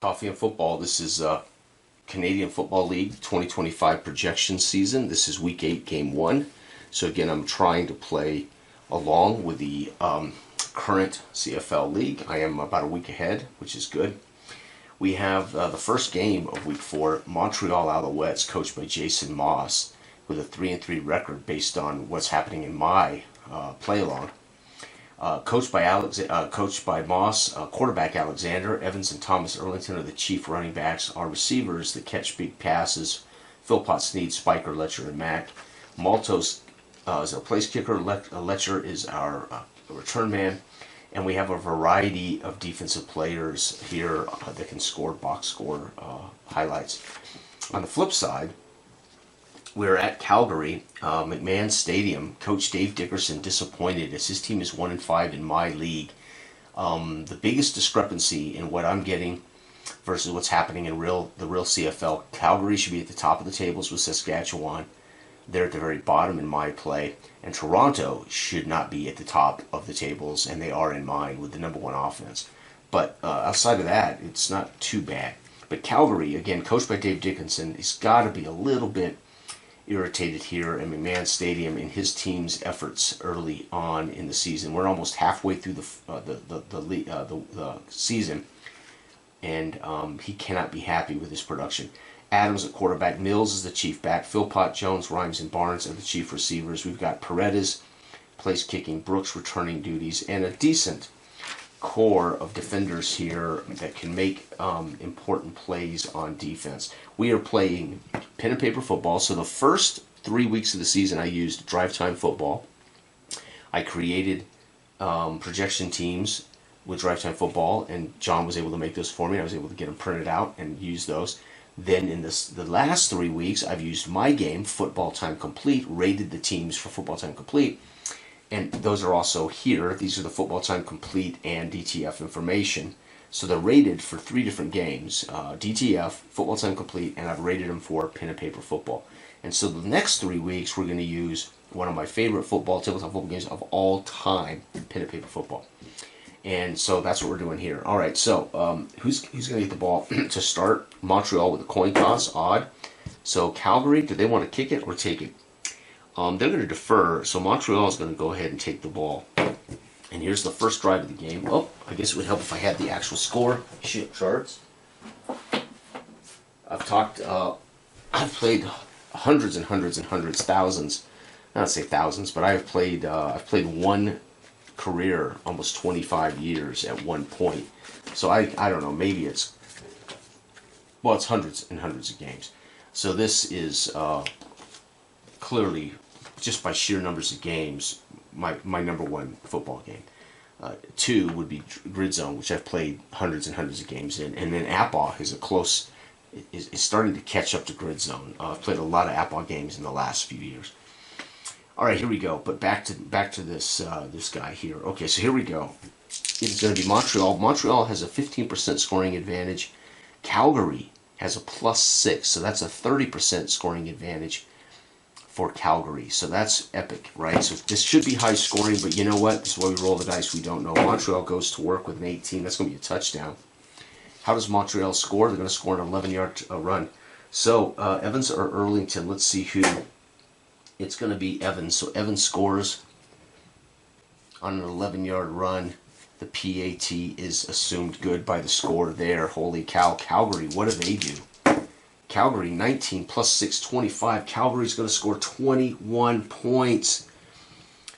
Coffee and Football. This is Canadian Football League 2025 projection season. This is Week 8, Game 1. So again, I'm trying to play along with the current CFL League. I am about a week ahead, which is good. We have the first game of Week 4, Montreal Alouettes, coached by Jason Moss, with a 3-3 record based on what's happening in my play-along. Coached by Moss, quarterback Alexander, Evans and Thomas Erlington are the chief running backs. Our receivers that catch big passes, Philpott, Snead, Spiker, Letcher, and Mack. Maltos is our place kicker. Letcher is our return man. And we have a variety of defensive players here that can score box score highlights. On the flip side, we're at Calgary, McMahon Stadium. Coach Dave Dickerson disappointed as his team is 1-5 in my league. The biggest discrepancy in what I'm getting versus what's happening in the real CFL. Calgary should be at the top of the tables with Saskatchewan. They're at the very bottom in my play. And Toronto should not be at the top of the tables, and they are in mine with the number one offense. But outside of that, it's not too bad. But Calgary, again, coached by Dave Dickinson, has got to be a little bit irritated here at McMahon Stadium in his team's efforts early on in the season. We're almost halfway through the season, and he cannot be happy with his production. Adams at quarterback, Mills is the chief back, Philpott, Jones, Rhymes, and Barnes are the chief receivers. We've got Paredes place kicking, Brooks returning duties, and a decent core of defenders here that can make important plays on defense. We are playing pen and paper football, so the first 3 weeks of the season I used drive time football. I created projection teams with drive time football, and John was able to make those for me. I was able to get them printed out and use those. Then in the last 3 weeks, I've used my game, Football Time Complete, rated the teams for Football Time Complete, and those are also here. These are the Football Time Complete and DTF information. So they're rated for 3 different games, DTF, Football Time Complete, and I've rated them for pen and paper football. And so the next 3 weeks, we're going to use one of my favorite tabletop football games of all time, pen and paper football. And so that's what we're doing here. All right, so who's going to get the ball to start? Montreal with a coin toss, odd. So Calgary, do they want to kick it or take it? They're going to defer, so Montreal is going to go ahead and take the ball. And here's the first drive of the game. Oh, I guess it would help if I had the actual score sheet charts. I've played hundreds and hundreds and hundreds, thousands. Not say thousands, but I've played one career almost 25 years at one point. So I don't know, maybe it's hundreds and hundreds of games. So this is clearly, just by sheer numbers of games, my number one football game. 2 would be Grid Zone, which I've played hundreds and hundreds of games in, and then Appaw is starting to catch up to Grid Zone. I've played a lot of Appaw games in the last few years. All right, here we go. But back to this guy here. Okay, so here we go. It's going to be Montreal. Montreal has a 15% scoring advantage. Calgary has a +6, so that's a 30% scoring advantage for Calgary. So that's epic, right? So this should be high scoring, but you know what? This is why we roll the dice. We don't know. Montreal goes to work with an 18. That's going to be a touchdown. How does Montreal score? They're going to score an 11-yard run. So Evans or Erlington? Let's see who. It's going to be Evans. So Evans scores on an 11-yard run. The PAT is assumed good by the score there. Holy cow. Calgary, what do they do? Calgary, 19 +6, 25. Calgary's going to score 21 points.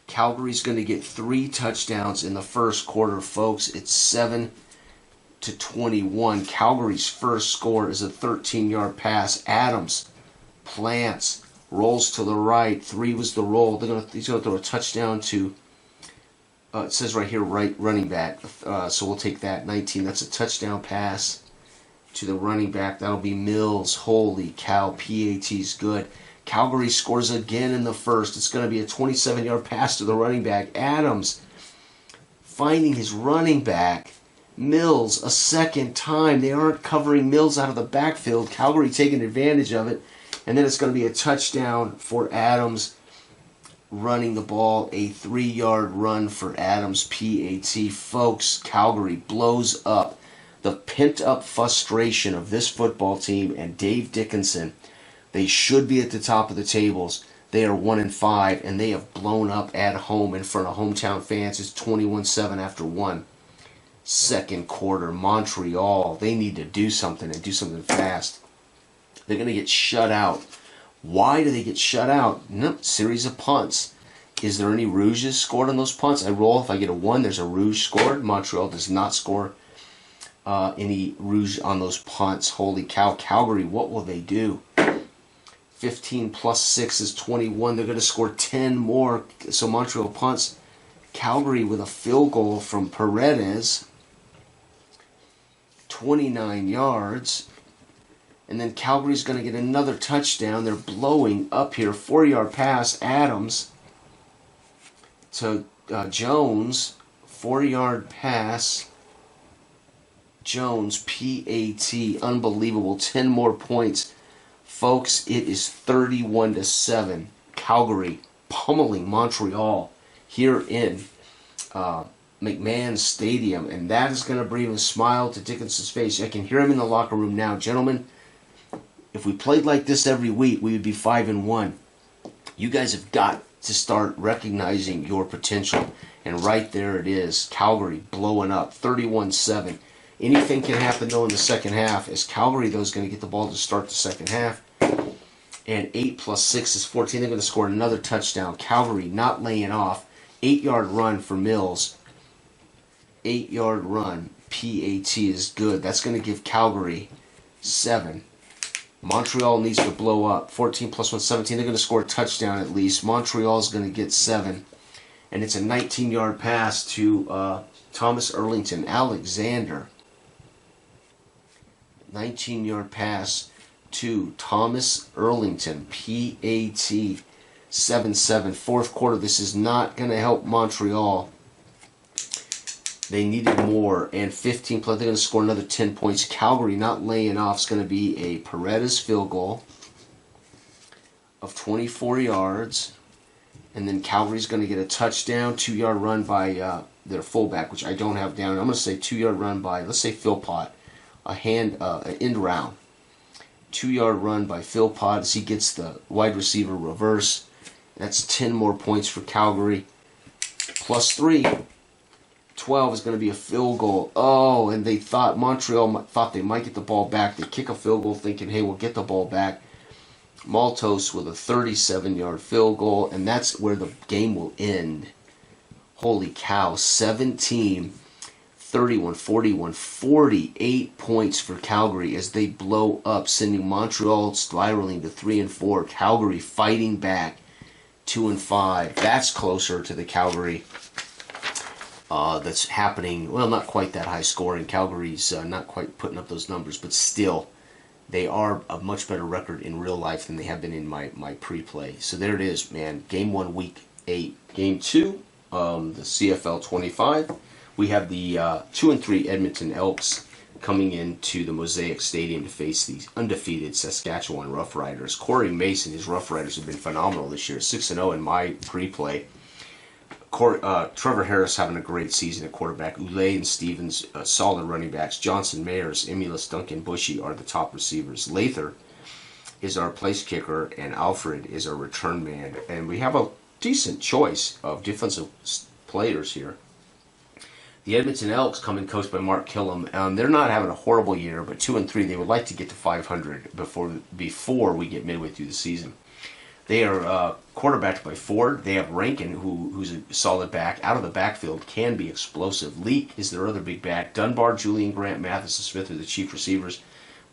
Calgary's going to get 3 touchdowns in the first quarter, folks. It's 7-21. Calgary's first score is a 13-yard pass. Adams plants, rolls to the right. 3 was the roll. He's going to throw a touchdown to, it says right here, right running back. So we'll take that. 19. That's a touchdown pass to the running back. That'll be Mills. Holy cow. PAT's good. Calgary scores again in the first. It's going to be a 27-yard pass to the running back. Adams finding his running back. Mills a second time. They aren't covering Mills out of the backfield. Calgary taking advantage of it. And then it's going to be a touchdown for Adams running the ball. A 3-yard run for Adams. PAT. Folks, Calgary blows up The pent-up frustration of this football team and Dave Dickenson, they should be at the top of the tables. They are 1-5, and they have blown up at home in front of hometown fans. It's 21-7 after one. Second quarter, Montreal, they need to do something and do something fast. They're going to get shut out. Why do they get shut out? Nope, series of punts. Is there any rouges scored on those punts? I roll. If I get a 1, there's a rouge scored. Montreal does not score any rouge on those punts. Holy cow. Calgary, what will they do? 15 plus 6 is 21. They're going to score 10 more. So Montreal punts. Calgary with a field goal from Paredes. 29 yards. And then Calgary's going to get another touchdown. They're blowing up here. 4-yard pass. Adams to Jones. 4-yard pass. Jones, PAT. Unbelievable. 10 more points. Folks, it is 31-7. Calgary pummeling Montreal here in McMahon Stadium. And that is going to bring a smile to Dickinson's face. I can hear him in the locker room now. Gentlemen, if we played like this every week, we would be 5-1. You guys have got to start recognizing your potential. And right there it is. Calgary blowing up. 31-7. Anything can happen, though, in the second half, as Calgary, though, is going to get the ball to start the second half. And 8 plus 6 is 14. They're going to score another touchdown. Calgary not laying off. 8-yard run for Mills. 8-yard run. PAT is good. That's going to give Calgary 7. Montreal needs to blow up. 14 plus 1, 17. They're going to score a touchdown at least. Montreal is going to get 7. And it's a 19-yard pass to Thomas Erlington. Alexander. 19-yard pass to Thomas Erlington. PAT 7-7. Fourth quarter. This is not going to help Montreal. They needed more. And 15 plus. They're going to score another 10 points. Calgary not laying off. It's going to be a Paredes field goal of 24 yards. And then Calgary's going to get a touchdown. 2-yard run by their fullback, which I don't have down. I'm going to say 2-yard run by, let's say, Philpott. An end round. 2-yard run by Philpott as he gets the wide receiver reverse. That's 10 more points for Calgary. Plus 3. 12 is going to be a field goal. Oh, and they thought, Montreal thought they might get the ball back. They kick a field goal thinking, hey, we'll get the ball back. Maltos with a 37-yard field goal, and that's where the game will end. Holy cow. 17, 31, 41, 48 points for Calgary as they blow up, sending Montreal spiraling to 3-4. Calgary fighting back 2-5. That's closer to the Calgary that's happening. Well, not quite that high scoring. Calgary's not quite putting up those numbers, but still, they are a much better record in real life than they have been in my pre-play. So there it is, man. Game 1, week 8. Game 2, the CFL 25. We have the 2-3 Edmonton Elks coming into the Mosaic Stadium to face the undefeated Saskatchewan Roughriders. Corey Mason, his Roughriders have been phenomenal this year. 6-0 in my pre-play. Trevor Harris having a great season at quarterback. Oulet and Stevens, solid running backs. Johnson, Mayers, Emilus, Duncan, Bushy are the top receivers. Lather is our place kicker, and Alfred is our return man. And we have a decent choice of defensive players here. The Edmonton Elks coming coached by Mark Killam. They're not having a horrible year, but 2-3. They would like to get to 500 before we get midway through the season. They are quarterbacked by Ford. They have Rankin, who's a solid back. Out of the backfield, can be explosive. Leak is their other big back. Dunbar, Julian Grant, Mathis, and Smith are the chief receivers.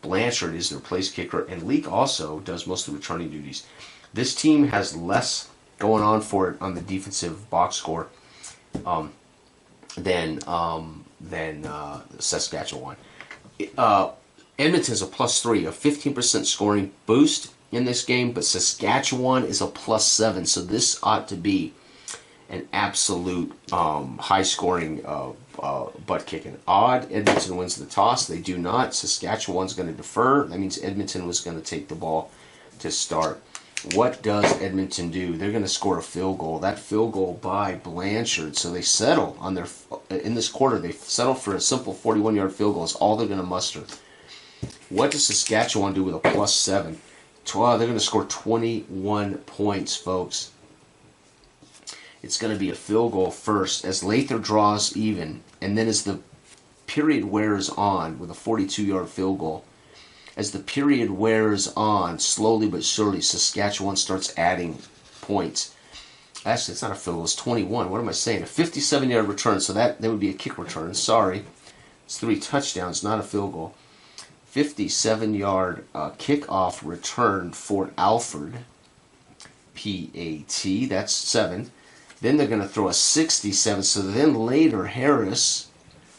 Blanchard is their place kicker. And Leak also does most of the returning duties. This team has less going on for it on the defensive box score than Saskatchewan. Edmonton's a +3, a 15% scoring boost in this game, but Saskatchewan is a +7, so this ought to be an absolute high-scoring butt-kicking. Odd, Edmonton wins the toss. They do not. Saskatchewan's going to defer. That means Edmonton was going to take the ball to start. What does Edmonton do? They're going to score a field goal. That field goal by Blanchard. So they settle on their, in this quarter, they settle for a simple 41-yard field goal. Is all they're going to muster. What does Saskatchewan do with a +7? They're going to score 21 points, folks. It's going to be a field goal first as Lather draws even, and then as the period wears on with a 42-yard field goal. As the period wears on, slowly but surely, Saskatchewan starts adding points. Actually, it's not a field goal. It's 21. What am I saying? A 57-yard return, so that would be a kick return. Sorry. It's 3 touchdowns, not a field goal. 57-yard kickoff return for Alford. PAT. That's 7. Then they're going to throw a 67. So then later, Harris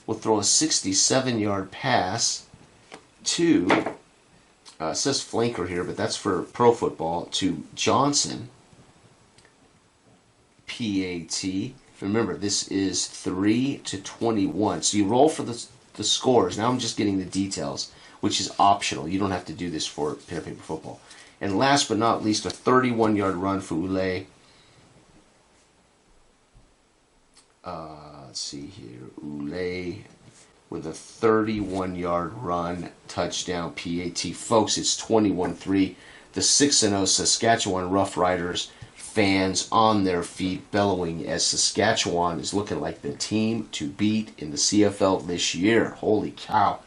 will throw a 67-yard pass to, it says flanker here, but that's for pro football, to Johnson. PAT. Remember, this is 3-21. So you roll for the scores. Now I'm just getting the details, which is optional. You don't have to do this for pen and paper football. And last but not least, a 31-yard run for Ouellet. Let's see here. Ouellet with a 31-yard run, touchdown, PAT. Folks, it's 21-3. The 6-0 Saskatchewan Roughriders fans on their feet, bellowing as Saskatchewan is looking like the team to beat in the CFL this year. Holy cow.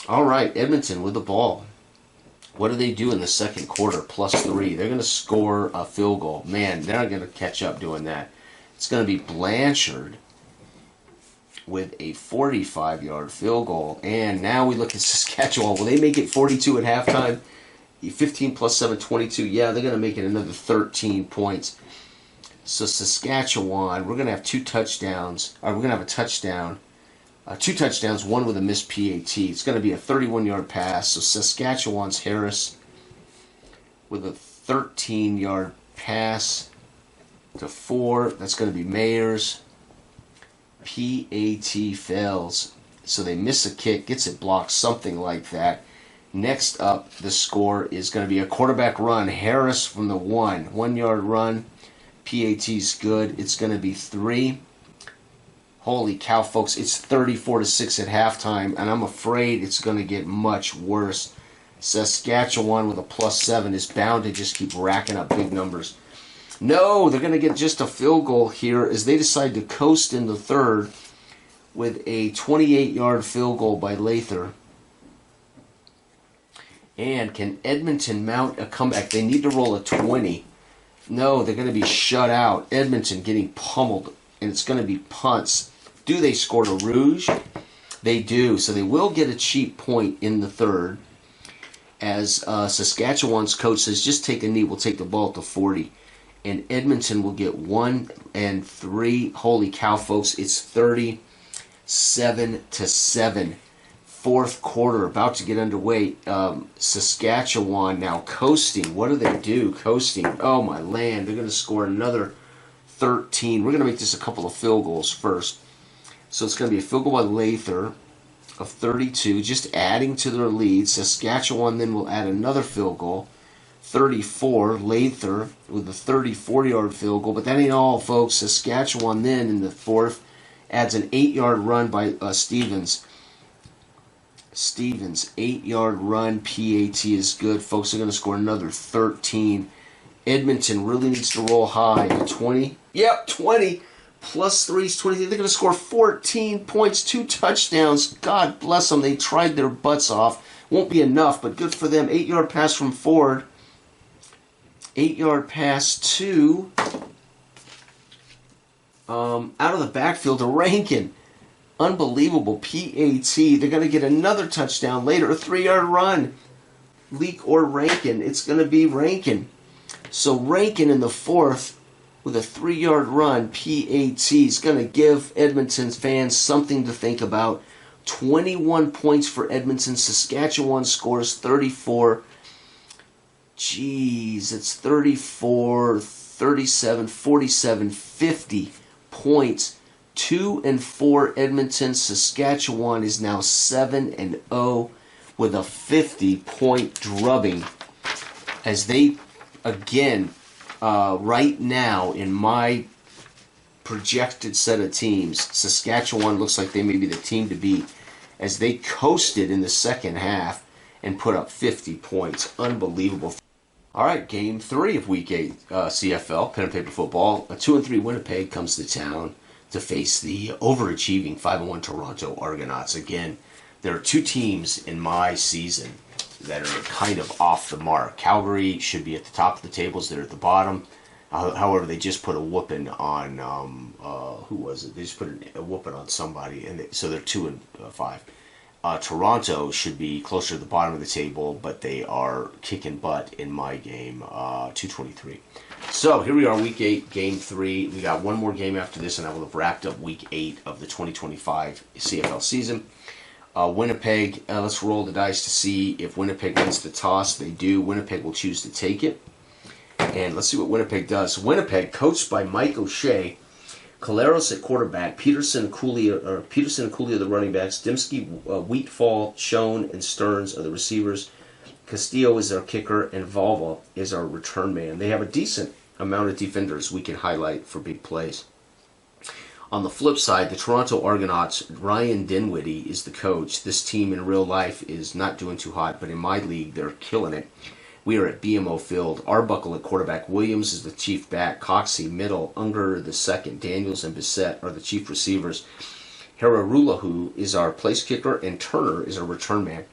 All right, Edmonton with the ball. What do they do in the second quarter? +3. They're going to score a field goal. Man, they're not going to catch up doing that. It's going to be Blanchard with a 45-yard field goal. And now we look at Saskatchewan. Will they make it 42 at halftime? 15 + 7, 22. Yeah, they're going to make it another 13 points. So Saskatchewan, we're going to have 2 touchdowns. We're going to have a touchdown. 2 touchdowns, 1 with a missed PAT. It's going to be a 31-yard pass. So Saskatchewan's Harris with a 13-yard pass to 4. That's going to be Mayers. PAT fails. So they miss a kick, gets it blocked, something like that. Next up, the score is going to be a quarterback run. Harris from the 1-yard run. PAT's good. It's going to be 3. Holy cow, folks. It's 34-6 at halftime, and I'm afraid it's going to get much worse. Saskatchewan with a +7 is bound to just keep racking up big numbers. No, they're going to get just a field goal here as they decide to coast in the third with a 28-yard field goal by Lather. And can Edmonton mount a comeback? They need to roll a 20. No, they're going to be shut out. Edmonton getting pummeled, and it's going to be punts. Do they score to Rouge? They do. So they will get a cheap point in the third as Saskatchewan's coach says, just take a knee. We'll take the ball to 40. And Edmonton will get 1 and 3. Holy cow, folks. It's 37-7. Fourth quarter about to get underway. Saskatchewan now coasting. What do? Coasting. Oh, my land. They're going to score another 13. We're going to make this a couple of field goals first. So it's going to be a field goal by Lather of 32, just adding to their lead. Saskatchewan then will add another field goal. 34, Lather with a 34-yard field goal. But that ain't all, folks. Saskatchewan then in the fourth adds an 8-yard run by Stevens. 8-yard run. PAT is good. Folks are going to score another 13. Edmonton really needs to roll high. 20. Yep, 20. +3 is 20. They're going to score 14 points, 2 touchdowns. God bless them. They tried their butts off. Won't be enough, but good for them. 8-yard pass from Ford. 8-yard pass to out of the backfield to Rankin. Unbelievable. PAT. They're going to get another touchdown later. A 3-yard run. Leak or Rankin. It's going to be Rankin. So Rankin in the fourth with a 3-yard run. PAT is going to give Edmonton's fans something to think about. 21 points for Edmonton. Saskatchewan scores 34. Jeez, it's 34, 37, 47, 50 points. 2 and 4 Edmonton. Saskatchewan is now 7-0 with a 50-point drubbing as they again, right now in my projected set of teams, Saskatchewan looks like they may be the team to beat as they coasted in the second half and put up 50 points. Unbelievable. All right, game 3 of Week 8 CFL, pen and paper football. A 2-3 Winnipeg comes to town to face the overachieving 5-1 Toronto Argonauts. Again, there are two teams in my season that are kind of off the mark. Calgary should be at the top of the tables. They're at the bottom. However, they just put a whooping on, who was it? They just put a whooping on somebody, and so they're 2-5. Toronto should be closer to the bottom of the table, but they are kicking butt in my game, 223. So here we are, Week 8, Game 3. We got one more game after this, and I will have wrapped up Week 8 of the 2025 CFL season. Winnipeg, let's roll the dice to see if Winnipeg wins the toss. They do. Winnipeg will choose to take it. And let's see what Winnipeg does. Winnipeg, coached by Mike O'Shea, Collaros at quarterback, Peterson and Cooley are the running backs, Dymski, Wheatfall, Schoen, and Stearns are the receivers. Castillo is our kicker, and Valva is our return man. They have a decent amount of defenders we can highlight for big plays. On the flip side, the Toronto Argonauts, Ryan Dinwiddie is the coach. This team in real life is not doing too hot, but in my league, they're killing it. We are at BMO Field. Arbuckle at quarterback. Williams is the chief back. Coxie, middle. Unger the second. Daniels and Bissett are the chief receivers. Hararulahu is our place kicker, and Turner is our return man.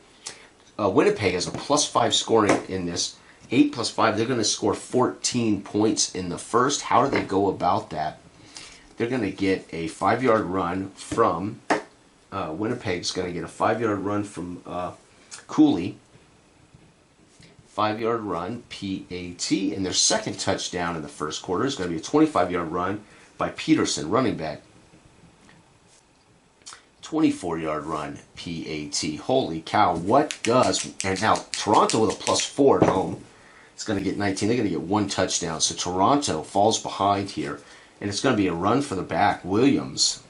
Winnipeg has a +5 scoring in this. 8 + 5, they're going to score 14 points in the first. How do they go about that? They're going to get a 5-yard run from, Winnipeg's going to get a 5-yard run from Cooley. 5-yard run, PAT, and their second touchdown in the first quarter is going to be a 25-yard run by Peterson, running back. 24-yard run, PAT. Holy cow, what does... And now, Toronto with a +4 at home. It's going to get 19. They're going to get 1 touchdown. So Toronto falls behind here. And it's going to be a run for the back, Williams.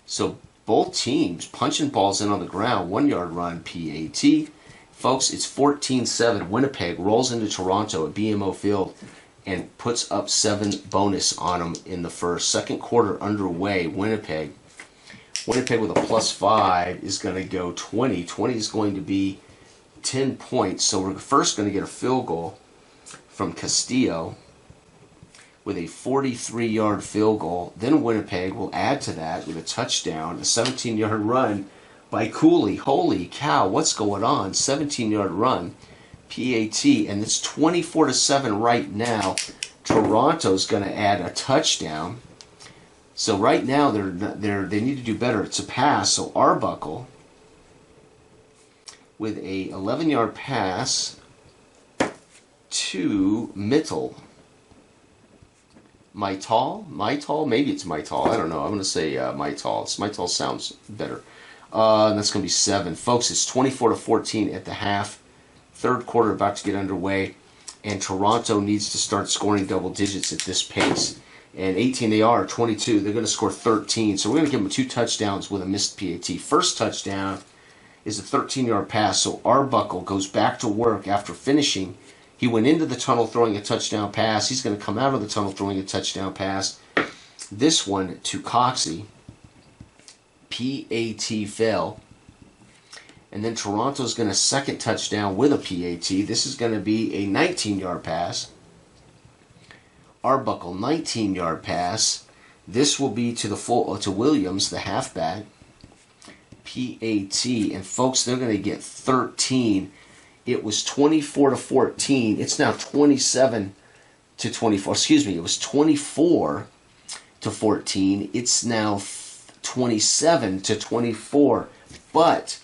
So both teams punching balls in on the ground. 1-yard run, PAT. Folks, it's 14-7. Winnipeg rolls into Toronto at BMO Field and puts up 7 bonus on them in the first. Second quarter underway. Winnipeg with a +5 is going to go 20. 20 is going to be 10 points. So we're first going to get a field goal from Castillo with a 43-yard field goal. Then Winnipeg will add to that with a touchdown, a 17-yard run by Cooley. Holy cow, what's going on? 17-yard run, PAT, and it's 24-7 right now. Toronto's going to add a touchdown. So right now they need to do better. It's a pass. So Arbuckle with a 11-yard pass to Mittel. Maital? Maybe it's Maital. I don't know. I'm going to say Maital. Maital sounds better. That's going to be 7. Folks, it's 24-14 at the half. Third quarter about to get underway. And Toronto needs to start scoring double digits at this pace. And 18 they are, 22. They're going to score 13. So we're going to give them 2 touchdowns with a missed PAT. First touchdown is a 13-yard pass. So Arbuckle goes back to work after finishing. He went into the tunnel throwing a touchdown pass. He's going to come out of the tunnel throwing a touchdown pass. This one to Coxie. PAT fell. And then Toronto's going to second touchdown with a PAT. This is going to be a 19-yard pass. Arbuckle, 19-yard pass. This will be to Williams, the halfback. PAT. And folks, they're going to get 13. It was 24-14. It's now 27-24. Excuse me. It was 24-14. It's now 27-24. But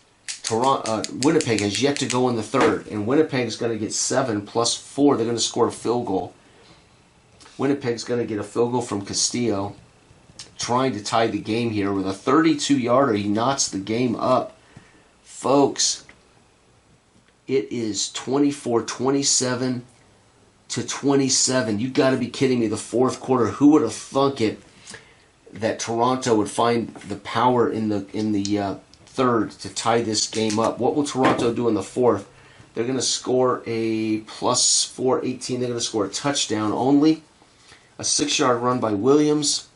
Winnipeg has yet to go in the third, and Winnipeg is going to get 7 + 4. They're going to score a field goal. Winnipeg's going to get a field goal from Castillo, trying to tie the game here with a 32-yarder. He knots the game up. Folks, it is 27 to 27. You got to be kidding me. The fourth quarter. Who would have thunk it that Toronto would find the power in the third to tie this game up? What will Toronto do in the fourth? They're going to score a plus 418. They're going to score a touchdown only. A 6-yard run by Williams.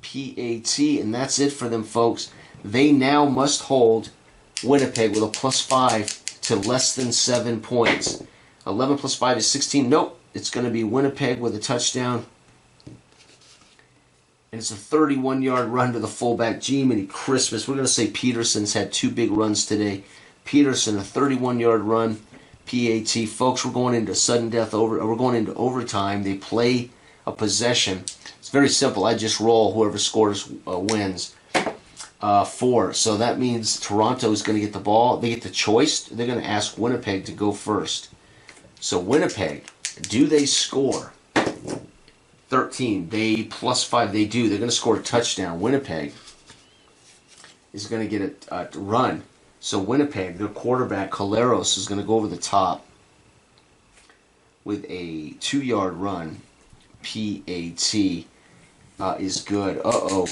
PAT, and that's it for them, folks. They now must hold Winnipeg with a plus 5 to less than 7 points. 11 plus 5 is 16. Nope. It's going to be Winnipeg with a touchdown. And it's a 31-yard run to the fullback, Jiminy Christmas. We're going to say Peterson's had 2 big runs today. Peterson, a 31-yard run. PAT. Folks, we're going into sudden death we're going into overtime. They play a possession. It's very simple. I just roll. Whoever scores wins. 4. So that means Toronto is going to get the ball. They get the choice. They're going to ask Winnipeg to go first. So Winnipeg, do they score? 13. They plus 5. They do. They're going to score a touchdown. Winnipeg is going to get a run. So Winnipeg, their quarterback, Collaros, is going to go over the top with a 2-yard run. PAT is good. Uh-oh.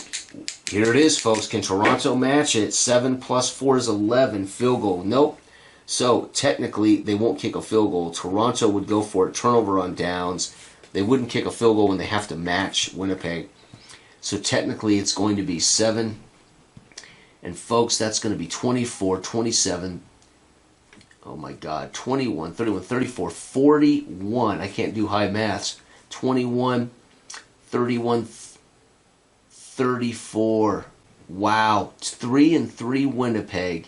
Here it is, folks. Can Toronto match it? 7 plus 4 is 11. Field goal. Nope. So technically, they won't kick a field goal. Toronto would go for a turnover on downs. They wouldn't kick a field goal when they have to match Winnipeg. So technically, it's going to be 7. And folks, that's going to be 24, 27, oh my God, 21, 31, 34, 41. I can't do high maths. 21, 31, 34. Wow. 3-3 Winnipeg.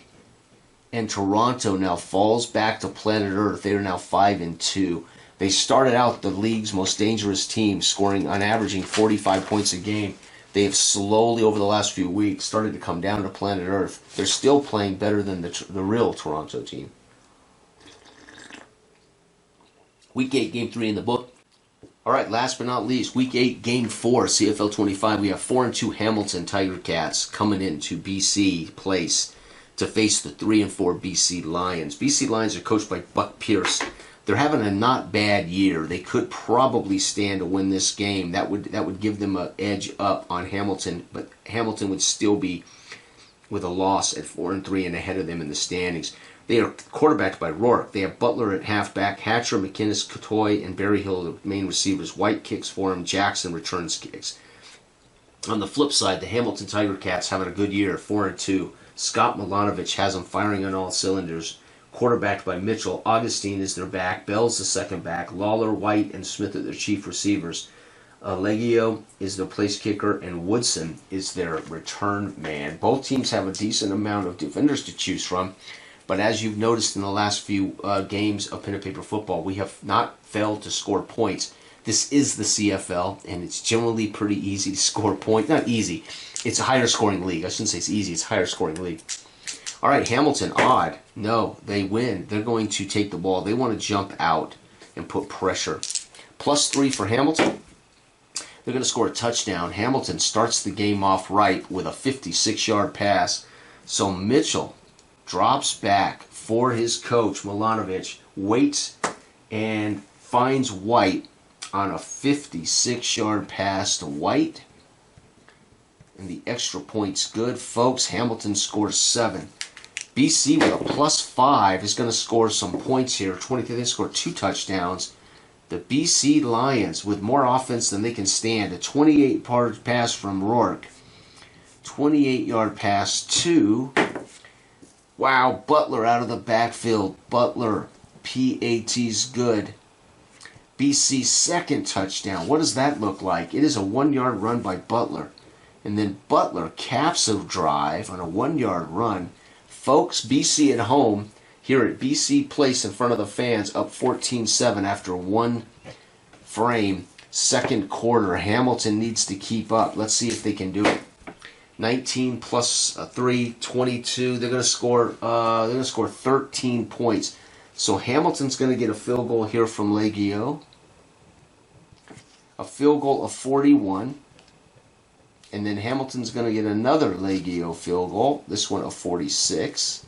And Toronto now falls back to planet Earth. They are now 5-2. They started out the league's most dangerous team, scoring on averaging 45 points a game. They have slowly, over the last few weeks, started to come down to planet Earth. They're still playing better than the real Toronto team. Week 8, Game 3 in the book. All right, last but not least, Week 8, Game 4, CFL 25. We have 4-2 Hamilton Tiger Cats coming into BC Place to face the 3-4 BC Lions. BC Lions are coached by Buck Pierce. They're having a not bad year. They could probably stand to win this game. That would give them an edge up on Hamilton, but Hamilton would still be with a loss at 4-3 and ahead of them in the standings. They are quarterbacked by Rourke. They have Butler at halfback, Hatcher, McInnes, Cotoy, and Berryhill, the main receivers. White kicks for him. Jackson returns kicks. On the flip side, the Hamilton Tiger Cats having a good year, 4-2. Scott Milanovic has them firing on all cylinders. Quarterbacked by Mitchell. Augustine is their back. Bell's the second back. Lawler, White, and Smith are their chief receivers. Legio is their place kicker, and Woodson is their return man. Both teams have a decent amount of defenders to choose from, but as you've noticed in the last few games of pen and paper football, we have not failed to score points. This is the CFL, and it's generally pretty easy to score points. Not easy. It's a higher scoring league. I shouldn't say it's easy. It's a higher scoring league. All right, Hamilton, odd. No, they win. They're going to take the ball. They want to jump out and put pressure. Plus 3 for Hamilton. They're going to score a touchdown. Hamilton starts the game off right with a 56-yard pass. So Mitchell drops back for his coach, Milanovic, waits and finds White on a 56-yard pass to White. And the extra point's good. Folks, Hamilton scores 7. BC with a plus 5 is going to score some points here. 23, they score 2 touchdowns. The BC Lions with more offense than they can stand. A 28-yard pass from Rourke. 28-yard pass to, wow, Butler out of the backfield. Butler, PAT's good. BC's second touchdown. What does that look like? It is a 1-yard run by Butler. And then Butler caps a drive on a 1-yard run. Folks, BC at home, here at BC Place in front of the fans, up 14-7 after one frame. Second quarter, Hamilton needs to keep up. Let's see if they can do it. 19 plus 3, 22. They're going to score 13 points. So Hamilton's going to get a field goal here from Legio. A field goal of 41. And then Hamilton's going to get another Legio field goal. This one of 46.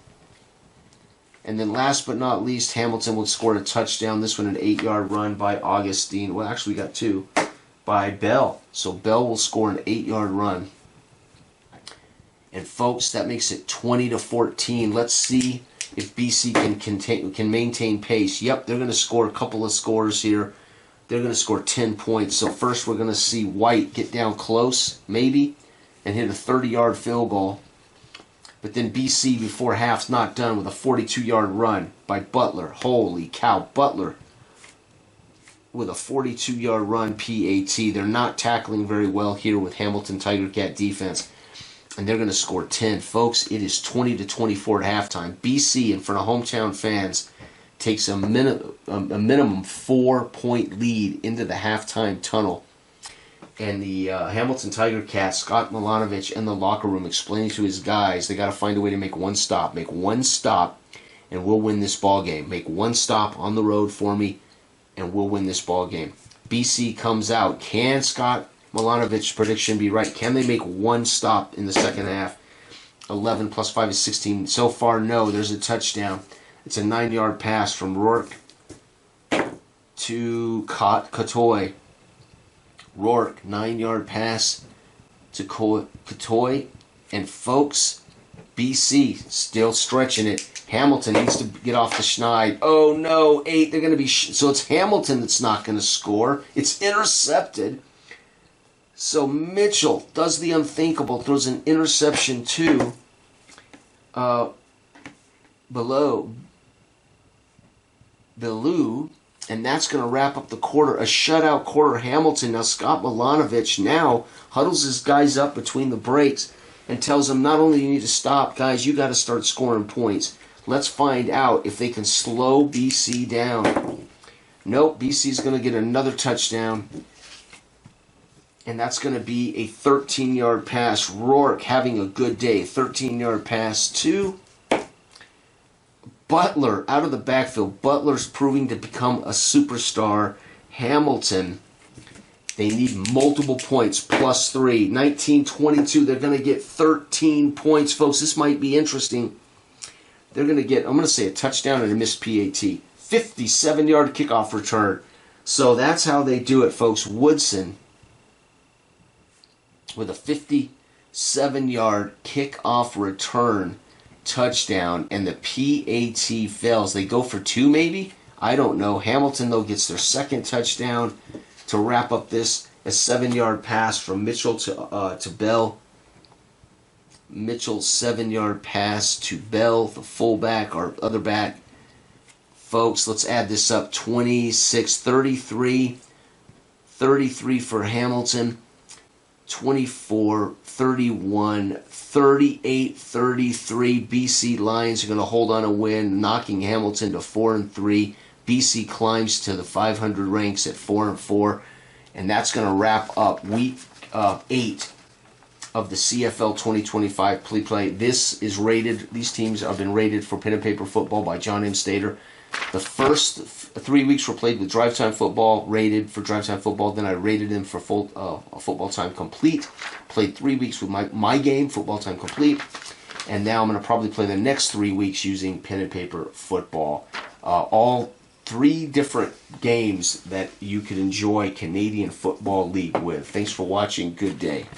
And then last but not least, Hamilton would score a touchdown. This one an 8-yard run by Augustine. Well, actually we got 2 by Bell. So Bell will score an 8-yard run. And folks, that makes it 20-14. Let's see if BC can maintain pace. Yep, they're going to score a couple of scores here. They're going to score 10 points. So first we're going to see White get down close, maybe, and hit a 30-yard field goal. But then BC before half's not done with a 42-yard run by Butler. Holy cow, Butler with a 42-yard run PAT. They're not tackling very well here with Hamilton Tiger Cat defense. And they're going to score 10. Folks, it is 20-24 at halftime. BC, in front of hometown fans, takes a minimum 4-point lead into the halftime tunnel. And the Hamilton Tiger Cat, Scott Milanovich, in the locker room explaining to his guys, they got to find a way to make one stop. Make one stop, and we'll win this ball game. Make one stop on the road for me, and we'll win this ball game. BC comes out. Can Scott Milanovich's prediction be right? Can they make one stop in the second half? 11 plus 5 is 16. So far, no. There's a touchdown. It's a 9-yard pass from Rourke to Katoy. Rourke, 9-yard pass to Katoy. And folks, BC still stretching it. Hamilton needs to get off the schneid. Oh no, 8. They're going to be... so it's Hamilton that's not going to score. It's intercepted. So Mitchell does the unthinkable. Throws an interception to Bellew. And that's going to wrap up the quarter. A shutout quarter. Hamilton. Now Scott Milanovich now huddles his guys up between the breaks and tells them, not only do you need to stop, guys, you got to start scoring points. Let's find out if they can slow BC down. Nope, BC's going to get another touchdown. And that's going to be a 13-yard pass. Rourke having a good day. 13-yard pass to Butler out of the backfield. Butler's proving to become a superstar. Hamilton, they need multiple points, plus 3. 19-22, they're going to get 13 points. Folks, this might be interesting. They're going to get, I'm going to say, a touchdown and a missed PAT. 57-yard kickoff return. So that's how they do it, folks. Woodson with a 57-yard kickoff return touchdown, and the PAT fails. They go for 2 maybe? I don't know. Hamilton, though, gets their second touchdown to wrap up this. A 7-yard pass from Mitchell to Bell. Mitchell's 7-yard pass to Bell, the fullback, or other back. Folks, let's add this up. 26, 33. 33 for Hamilton. 24, 31, 38, 33. BC Lions are going to hold on a win, knocking Hamilton to 4-3. BC climbs to the 500 ranks at 4-4, and that's going to wrap up week 8 of the CFL 2025 play. This is rated. These teams have been rated for Pen and Paper Football by John M. Stater. The first 3 weeks were played with Drive Time Football, rated for Drive Time Football. Then I rated them for full Football Time Complete. Played 3 weeks with my game, Football Time Complete. And now I'm going to probably play the next 3 weeks using Pen and Paper Football. All 3 different games that you could enjoy Canadian Football League with. Thanks for watching. Good day.